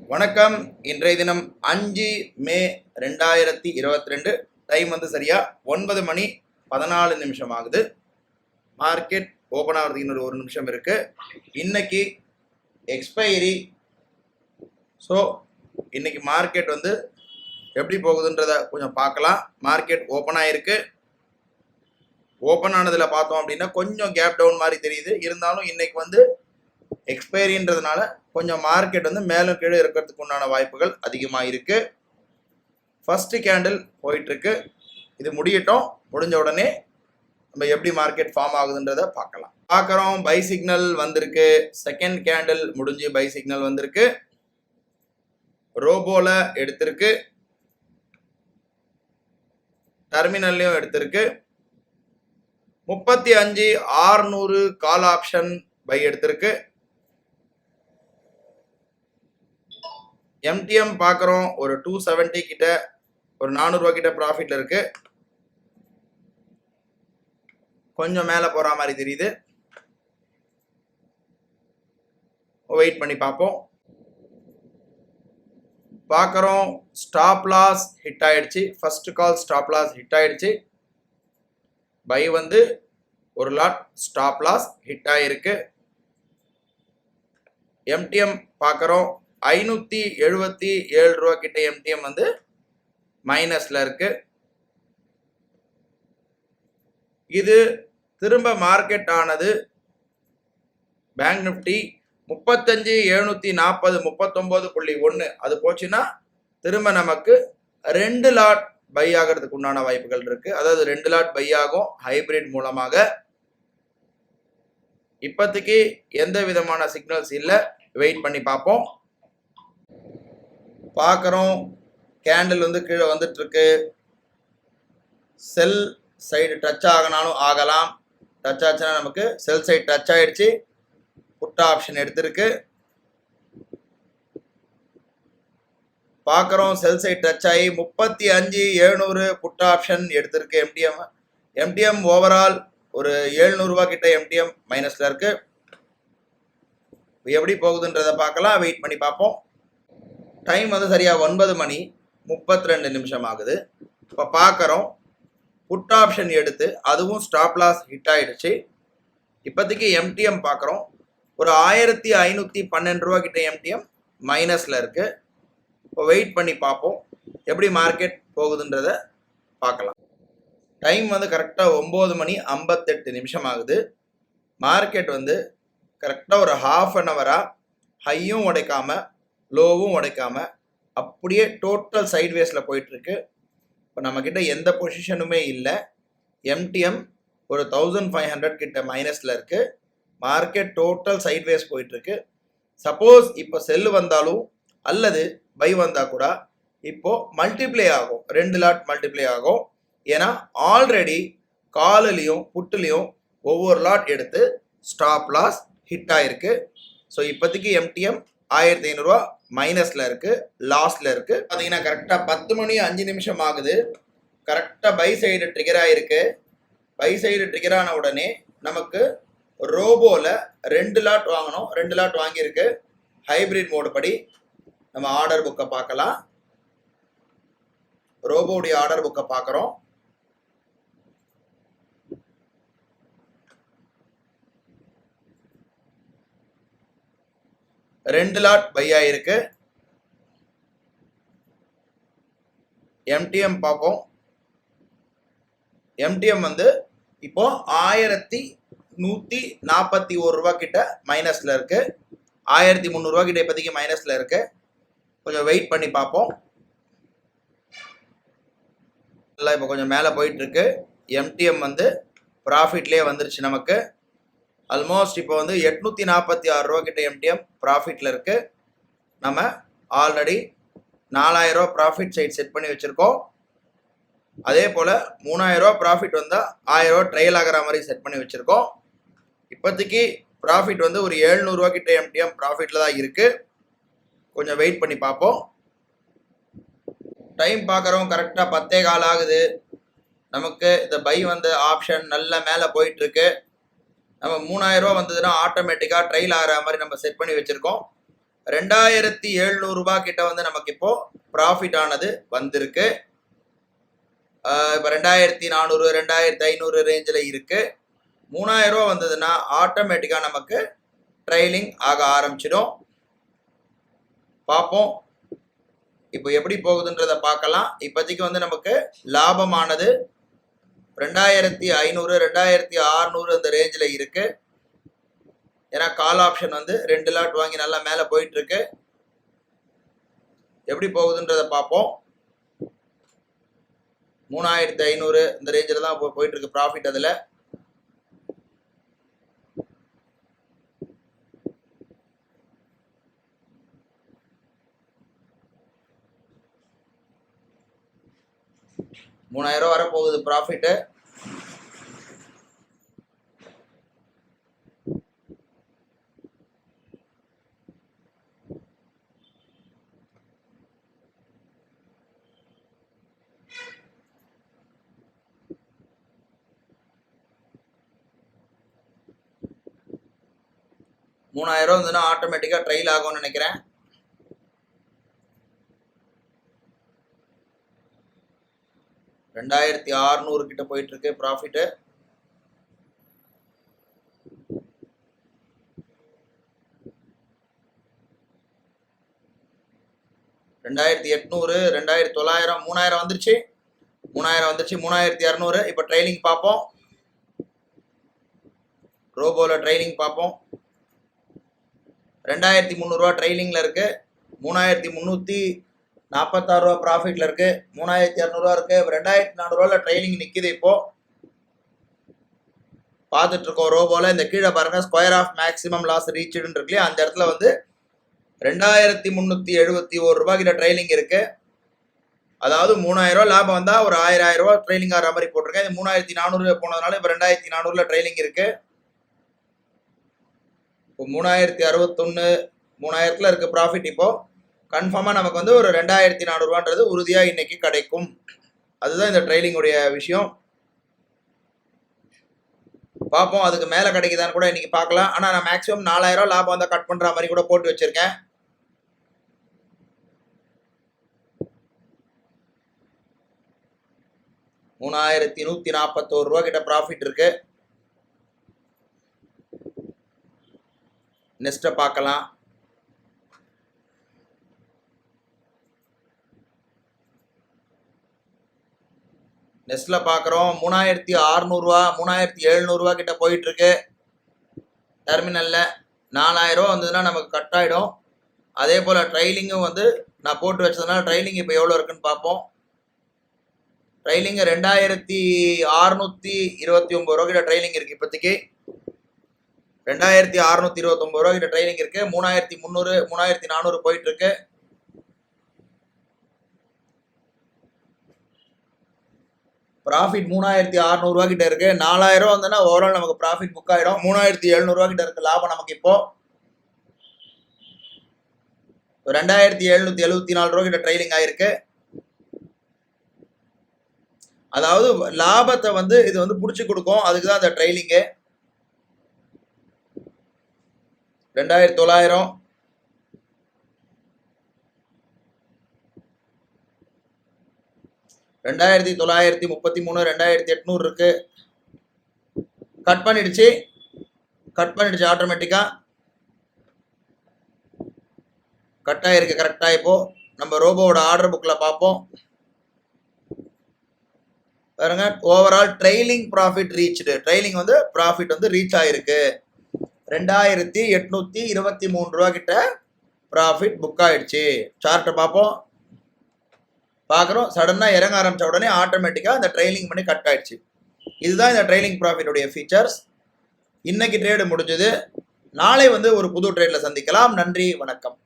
வணக்கம். இன்றைய தினம் 5 மே 2022. டைம் சரியா 9 மணி 14 நிமிஷம் ஆகுது. மார்க்கெட் ஓப்பன் ஆகிறதுக்கு இன்னொரு 1 நிமிஷம் இருக்கு. இன்னைக்கு எக்ஸ்பைரி. ஸோ இன்னைக்கு மார்க்கெட் எப்படி போகுதுன்றத கொஞ்சம் பார்க்கலாம். மார்க்கெட் ஓப்பன் ஆயிருக்கு. ஓப்பன் ஆனதில் பார்த்தோம் அப்படின்னா கொஞ்சம் கேப் டவுன் மாதிரி தெரியுது. இருந்தாலும் இன்னைக்கு எக்ஸ்பைரின்றதுனால கொஞ்சம் மார்க்கெட் மேலும் கீழே இருக்கிறதுக்கு உண்டான வாய்ப்புகள் அதிகமாக இருக்கு. ஃபர்ஸ்ட் கேண்டில் போயிட்டு இருக்கு. இது முடியட்டும். முடிஞ்ச உடனே நம்ம எப்படி மார்க்கெட் ஃபார்ம் ஆகுதுன்றத பார்க்குறோம். பை சிக்னல் வந்திருக்கு. செகண்ட் கேண்டில் முடிஞ்சு பை சிக்னல் வந்திருக்கு. ரோபோல எடுத்திருக்கு, டெர்மினல்லையும் எடுத்திருக்கு. 35,600 கால் ஆப்ஷன் பை எடுத்திருக்கு. MTM பார்க்குறோம். ஒரு 270 கிட்ட, ஒரு 400 ரூபா கிட்ட ப்ராஃபிட்ல இருக்கு. கொஞ்சம் மேலே போகிற மாதிரி தெரியுது. வெயிட் பண்ணி பார்க்குறோம். ஸ்டாப் லாஸ் ஹிட் ஆயிடுச்சு. First call stop loss hit ஆயிடுச்சு. பை ஒரு லாட் ஸ்டாப் லாஸ் ஹிட் ஆயிருக்கு. MTM பார்க்குறோம். 577 ரூபா கிட்ட MTM மைனஸ்ல இருக்கு. இது திரும்ப மார்க்கெட் ஆனது பேங்க் நிஃப்டி 35,740 39.1 அது போச்சுன்னா திரும்ப நமக்கு 2 லாட் பை ஆகிறதுக்கு உண்டான வாய்ப்புகள் இருக்கு. அதாவது 2 லாட் பை ஆகும் ஹைபிரிட் மூலமாக. இப்போதைக்கு எந்த விதமான சிக்னல்ஸ் இல்லை. வெயிட் பண்ணி பார்க்குறோம். கேண்டில் கீழே வந்துட்டு இருக்கு. செல் சைடு டச் ஆகினாலும் ஆகலாம். டச் ஆச்சுன்னா நமக்கு செல் சைடு டச் ஆயிடுச்சு. புட் ஆப்ஷன் எடுத்திருக்கு. பார்க்குறோம். செல் சைடு டச் ஆகி 35,700 புட் ஆப்ஷன் எடுத்திருக்கு. MTM ஓவரால் ஒரு 700 ரூபா கிட்ட MTM மைனஸ்ல இருக்கு. எப்படி போகுதுன்றதை பார்க்கலாம். வெயிட் பண்ணி பார்ப்போம். டைம் சரியா 9 மணி 32 நிமிஷம் ஆகுது. இப்போ பார்க்குறோம். புட் ஆப்ஷன் எடுத்து அதுவும் ஸ்டாப் லாஸ் ஹிட் ஆயிடுச்சு. இப்போதைக்கு MTM பார்க்குறோம். ஒரு 1,512 ரூபா கிட்ட MTM மைனஸில் இருக்கு. இப்போ வெயிட் பண்ணி பார்ப்போம் எப்படி மார்க்கெட் போகுதுன்றத பார்க்கலாம். டைம் கரெக்டாக 9 மணி 58 நிமிஷம் ஆகுது. மார்க்கெட் கரெக்டாக ஒரு ஹாஃப் அன் ஹவராக ஹையும் உடைக்காம லோவும் உடைக்காம அப்படியே டோட்டல் சைட்வேஸில் போயிட்டுருக்கு. இப்போ நம்மக்கிட்ட எந்த பொசிஷனுமே இல்லை. MTM ஒரு 1,500 கிட்ட மைனஸில் இருக்குது. மார்க்கெட் டோட்டல் சைட்வேஸ் போயிட்டுருக்கு. சப்போஸ் இப்போ செல்லு வந்தாலும் அல்லது பை வந்தால் கூட இப்போது மல்டிப்ளை ஆகும். 2 லாட் மல்டிப்ளை ஆகும். ஏன்னா ஆல்ரெடி காலிலையும் புட்டுலையும் ஒவ்வொரு லாட் எடுத்து ஸ்டாப் லாஸ் ஹிட் ஆயிருக்கு. ஸோ இப்போதைக்கு MTM 1,500 ரூபா மைனஸில் இருக்குது, லாஸில் இருக்குது. பார்த்தீங்கன்னா கரெக்டாக 10 மணி 5 நிமிஷம் ஆகுது. கரெக்டாக பை சைடு ட்ரிகர் ஆகிருக்கு. பை சைடு ட்ரிகர் ஆன உடனே நமக்கு ரோபோவில் 2 லாட் வாங்கணும். 2 லாட் வாங்கியிருக்கு. ஹைப்ரிட் மோடு படி நம்ம ஆர்டர் புக்கை பார்க்கலாம். ரோபோடைய ஆர்டர் புக்கை பார்க்குறோம். ரெண்டு லாட் பை ஆயிருக்கு. MTM பார்ப்போம். MTM இப்போ 1,141 ரூபா கிட்ட மைனஸ்ல இருக்கு. 1,300 ரூபா கிட்ட இப்போதைக்கு மைனஸ்ல இருக்கு. கொஞ்சம் வெயிட் பண்ணி பார்ப்போம். இப்போ கொஞ்சம் மேலே போயிட்டு இருக்கு. MTM ப்ராஃபிட்லேயே வந்துருச்சு நமக்கு. ஆல்மோஸ்ட் இப்போ 846 ரூபா கிட்ட MTM ப்ராஃபிட்டில் இருக்குது. நம்ம ஆல்ரெடி 4,000 ரூபா ப்ராஃபிட் சைட் செட் பண்ணி வச்சுருக்கோம். அதே போல் 3,000 ரூபா ப்ராஃபிட் 1,000 ரூபா ட்ரையல் ஆகிற மாதிரி செட் பண்ணி வச்சுருக்கோம். இப்போதைக்கு ப்ராஃபிட் ஒரு 700 ரூபா கிட்ட MTM ப்ராஃபிட்டில் தான் இருக்குது. கொஞ்சம் வெயிட் பண்ணி பார்ப்போம். டைம் பார்க்குறோம். கரெக்டாக 10:15 ஆகுது. நமக்கு இந்த பை ஆப்ஷன் நல்ல மேலே போயிட்டுருக்கு. நம்ம 3,000 ரூபா வந்ததுன்னா ஆட்டோமேட்டிக்காக ட்ரைல் ஆகிற மாதிரி நம்ம செட் பண்ணி வச்சுருக்கோம். 2700 ரூபாய் கிட்ட வந்து நமக்கு இப்போ ப்ராஃபிட் ஆனது வந்திருக்கு. இப்போ 2400 2500 ரேஞ்சில் இருக்கு. 3000 ரூபா வந்ததுன்னா ஆட்டோமேட்டிக்காக நமக்கு ட்ரைலிங் ஆக ஆரம்பிச்சிடும். பார்ப்போம் இப்போ எப்படி போகுதுன்றதை பார்க்கலாம். இப்போதைக்கு வந்து நமக்கு லாபமானது 2500 2600 அந்த ரேஞ்சில் இருக்கு. ஏன்னா கால் ஆப்ஷன் வந்து 2 லாட் வாங்கி நல்லா மேலே போயிட்டு இருக்கு. எப்படி போகுதுன்றதை பார்ப்போம். 3500 இந்த ரேஞ்சில் தான் போயிட்டு இருக்கு ப்ராஃபிட். அதில் $3000 வரப்போகுது ப்ராஃபிட்டு. $3000 வந்துன்னா ஆட்டோமேட்டிக்காக ட்ரைல் ஆகும்னு நினைக்கிறேன். $2600 கிட்ட போயிட்டு இருக்கு ப்ராஃபிட்டு. $2800 $2900 3000 வந்துருச்சு. 3200. இப்போ ட்ரைலிங் பார்ப்போம். ரோபோவில் ட்ரைலிங் பார்ப்போம். 2300 ரூபா ட்ரைலிங்கில் இருக்கு. 3346 ரூபா ப்ராஃபிட்டில் இருக்கு. 3200 ரூபா இருக்கு. 2400 ரூபாயில் ட்ரைலிங் நிற்கிது. இப்போ பார்த்துட்டு இருக்கோம் ரோபோவில். இந்த கீழே பாருங்க ஸ்கொயர் ஆஃப் மேக்ஸிமம் லாஸ் ரீச்சுன்னு இருக்கு. அந்த இடத்துல வந்து 2371 ரூபா கிட்ட ட்ரைலிங் இருக்கு. அதாவது 3000 ரூபா லாபம் வந்தால் ஒரு 1000 ரூபா ட்ரைலிங் ஆகிற மாதிரி போட்டிருக்கேன். இது 3400 போனதுனால இப்போ 2400 ட்ரைலிங் இருக்கு. இப்போ 3061 3000 இருக்கு ப்ராஃபிட். இப்போ கன்ஃபார்மாக நமக்கு வந்து ஒரு 2400 ரூபான்றது உறுதியாக இன்னைக்கு கிடைக்கும். அதுதான் இந்த ட்ரைலிங்குடைய விஷயம். பார்ப்போம் அதுக்கு மேலே கிடைக்குதான்னு கூட இன்னைக்கு பார்க்கலாம். ஆனால் நான் மேக்ஸிமம் 4000 ரூபா லாபம் வந்தால் கட் பண்ணுற மாதிரி கூட போட்டு வச்சிருக்கேன். $3141 கிட்ட ப்ராஃபிட் இருக்கு. நெக்ஸ்ட்டை பார்க்கலாம். நெக்ஸ்ட்ல பார்க்குறோம் 3600 3700 கிட்ட போயிட்டு இருக்கு டெர்மினல்ல. 4000 ரூபா வந்ததுன்னா நமக்கு கட் ஆகிடும். அதே போல் ட்ரைலிங்கும் வந்து நான் போட்டு வச்சதுனால ட்ரைலிங் இப்போ எவ்வளோ இருக்குன்னு பார்ப்போம். ட்ரைலிங் 2629 கிட்ட ட்ரைலிங் இருக்கு. இப்போதைக்கு 2629 கிட்ட ட்ரைலிங் இருக்கு. 3300 3400 போயிட்டு இருக்கு. ப்ராஃபிட் 3600 கிட்ட இருக்கு. 4000 வந்ததுன்னா ஓவரால் நமக்கு ப்ராஃபிட் புக் ஆகிடும். 3700 கிட்ட இருக்கு லாபம் நமக்கு. இப்போ 2774 கிட்ட ட்ரைலிங் ஆயிருக்கு. அதாவது லாபத்தை வந்து இது வந்து பிடிச்சி கொடுக்கும். அதுக்கு தான் அந்த ட்ரைலிங்கு. 2900 2933 2800 இருக்கு. கட் பண்ணிடுச்சு ஆட்டோமேட்டிக்கா கட் ஆயிருக்கு கரெக்டா. இப்போ நம்ம ரோபோவோட ஆர்டர் புக்கில் பார்ப்போம். பாருங்க overall trailing profit reached. Trailing வந்து ப்ராஃபிட் வந்து ரீச் ஆயிருக்கு. 2823 கிட்ட ப்ராஃபிட் புக் ஆயிடுச்சு. சார்ட்டை பார்ப்போம். பார்க்குறோம் சடனாக இறங்க ஆரம்பித்த உடனே ஆட்டோமேட்டிக்காக அந்த ட்ரைலிங் பண்ணி கட் ஆயிடுச்சு. இதுதான் இந்த ட்ரைலிங் ப்ராஃபிட்டுடைய ஃபீச்சர்ஸ். இன்னைக்கு ட்ரேடு முடிஞ்சது. நாளை வந்து ஒரு புது ட்ரேடில் சந்திக்கலாம். நன்றி, வணக்கம்.